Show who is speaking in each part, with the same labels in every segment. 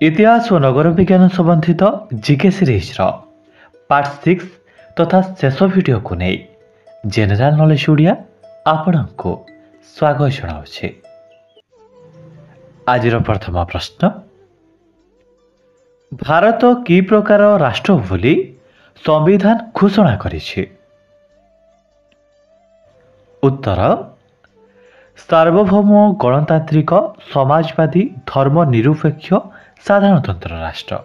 Speaker 1: इतिहास और नगर विज्ञान संबंधित जीके सीरीज पार्ट 6 तथा शेष भिडियो को नहीं जनरल नॉलेज ओडिया आपण को स्वागत जनाऊे। आज प्रथम प्रश्न, भारत कि प्रकार राष्ट्र बोली संविधान घोषणा करिछि? उत्तर, सार्वभौम गणतांत्रिक समाजवादी धर्मनिरपेक्ष साधारणतंत्र राष्ट्र।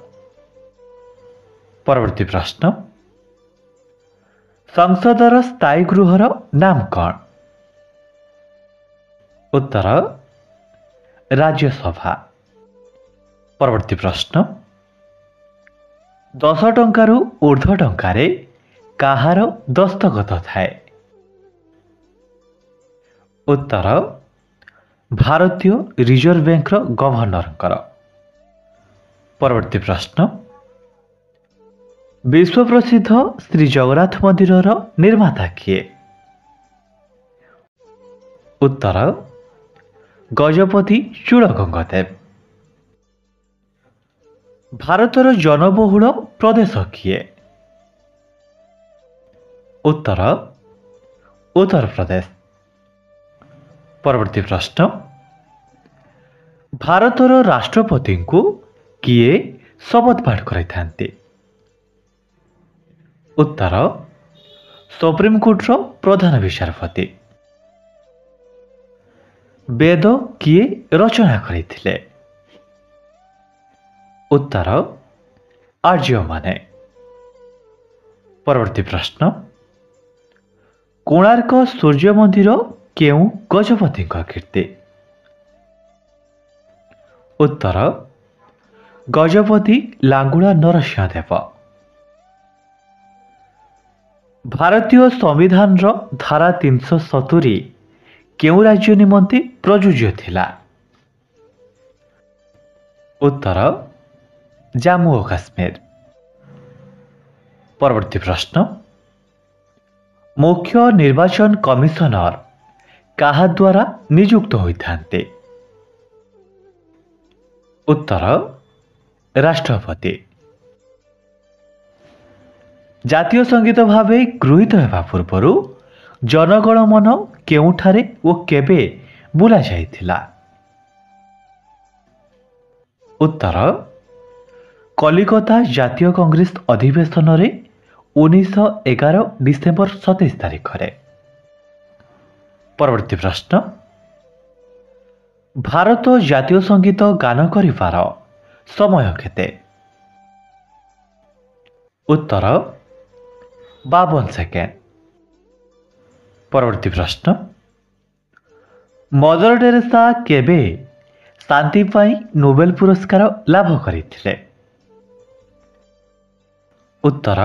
Speaker 1: परवर्ती प्रश्न, संसदर स्थायी गृहर नाम कौन? उत्तर, राज्यसभा। परवर्ती प्रश्न, 10 टंकारु ऊर्ध्व टंकारे काहार दस्तखत थाए? उत्तर, भारतीय रिजर्व बैंक गवर्नर। परवर्ती प्रश्न, विश्व प्रसिद्ध श्री जगन्नाथ मंदिर निर्माता किए? उत्तर, गजपति चूड़गंगदेव। भारतर जनबहुल प्रदेश किए? उत्तर, उत्तर प्रदेश। परवर्ती प्रश्न, भारतर राष्ट्रपति को किए शपथ पाठ कराइथांते? उत्तर, सुप्रीमकोर्टर प्रधान विचारपति। वेद किए रचना करथिले? उत्तर, आर्य माने। परवर्ती प्रश्न, कोणार्क सूर्य मंदिर केउ गजपति कीर्ति? उत्तर, गजपति लांगुड़ा नरसिंहदेव। भारतीय संविधान धारा 370 केउ राज्य निमंते प्रयोज्य थिला? उत्तर, जम्मू और काश्मीर। परवर्ती प्रश्न, मुख्य निर्वाचन कमिशनर काहा द्वारा नियुक्त होइथांते? उत्तर, राष्ट्रपति। जातीय संगीत भावे गृहीत हेबा पूर्वरु जनगण मन केउठारे ओ केबे बुला जाइथिला? उत्तर, कलिकता जातीय कांग्रेस अधिवेशन रे 1911 डिसेम्बर 27 तारिख रे। परवर्ती प्रश्न, भारत जातीय संगीत गान करिवार समय केते? उत्तर, 52 सेकेंड। परवर्ती प्रश्न, मदर टेरेसा केबे शांति पाई नोबेल पुरस्कार लाभ करिथिले? उत्तर,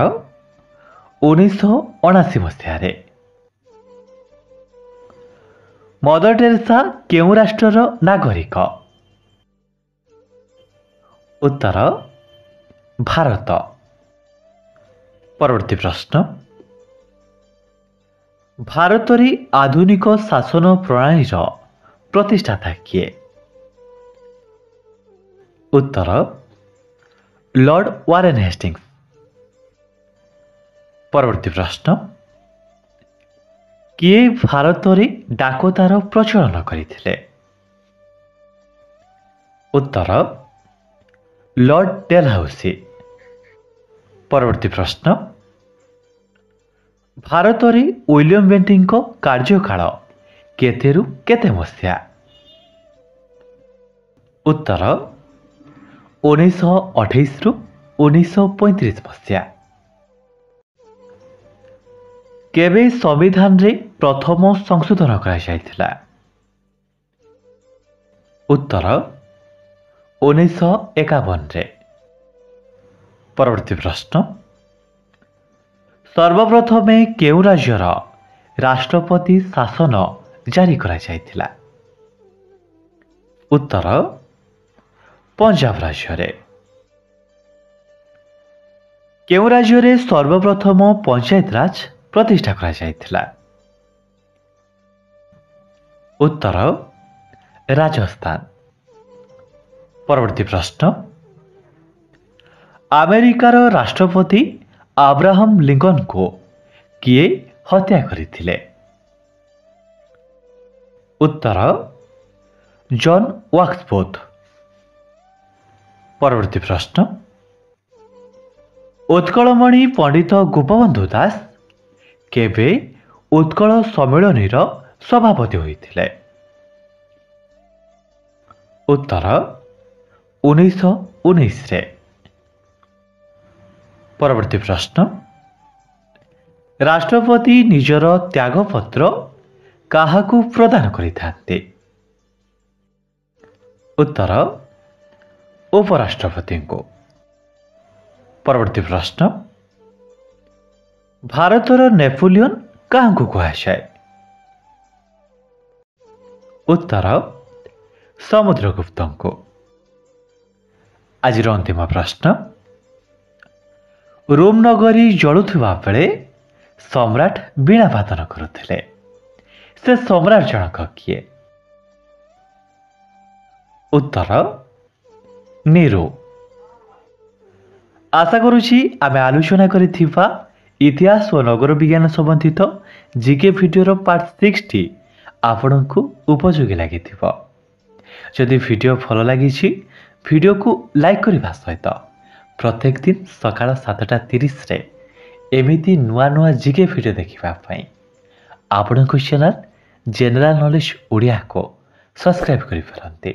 Speaker 1: 1979 मसीह। मदर टेरेसा केउ राष्ट्रर नागरिक? उत्तर, भारत। परवर्ती प्रश्न, भारत रे आधुनिक शासन प्रणाली प्रतिष्ठाता किए? उत्तर, लॉर्ड वारेन हेस्टिंग्स। परवर्ती प्रश्न, किए भारत रे डाकतार प्रचलन करथिले? उत्तर, लॉर्ड डेलहाउसी। परवर्ती प्रश्न, भारत रे विलियम बेंटिंग को कार्यकाल केतेरु केते मसीहा? उत्तर, 1928 रु 1935 मसीहा। केबे संविधान रे प्रथम संशोधन करा जायतिला? उत्तर, 1951 रे। परवर्ती प्रश्न, सर्वप्रथमे केउ राज्यर राष्ट्रपति शासन जारी करा जायतिला? उत्तर, पंजाब राज्य रे। केउ राज्य रे सर्वप्रथम पंचायत राज प्रतिष्ठा करा जायतिला? उत्तर, राजस्थान। परवर्ती प्रश्न, अमेरिकार राष्ट्रपति अब्राहम लिंकन को किए हत्या करथिले? उत्तर जॉन वाक्सबोथ। परवर्ती प्रश्न, उत्कलमणि पंडित गोपबंधु दास केबे उत्कल सम्मेलन सभापति होइथिले? उत्तर 1919 रे। परवर्ती प्रश्न, राष्ट्रपति निजर त्यागपत्र काहाकू प्रदान करिथांते? उत्तर उपराष्ट्रपति को। परवर्ती प्रश्न, भारतर नेपोलियन काहाकू कहाଯାଏ? उत्तर समुद्रगुप्त को। आज अंतिम प्रश्न, रोम नगरी जलुवा बेले सम्राट वीणा वादन करुथिले, से सम्राट जनक किए? उत्तर नीरो। आशा करुछि आमे आलोचना करिथिबा इतिहास और नगर विज्ञान संबंधित जीके वीडियो पार्ट 60 आपनकु उपयोगी लागिथिबो। जदि वीडियो भल लगी वीडियो को लाइक करने सहित प्रत्येक दिन सकाळ 7:30 रे एमिति नुआ नुआ जीके वीडियो देखिबा आपण चैनल जनरल नॉलेज ओडिया को सब्सक्राइब करि पारंते।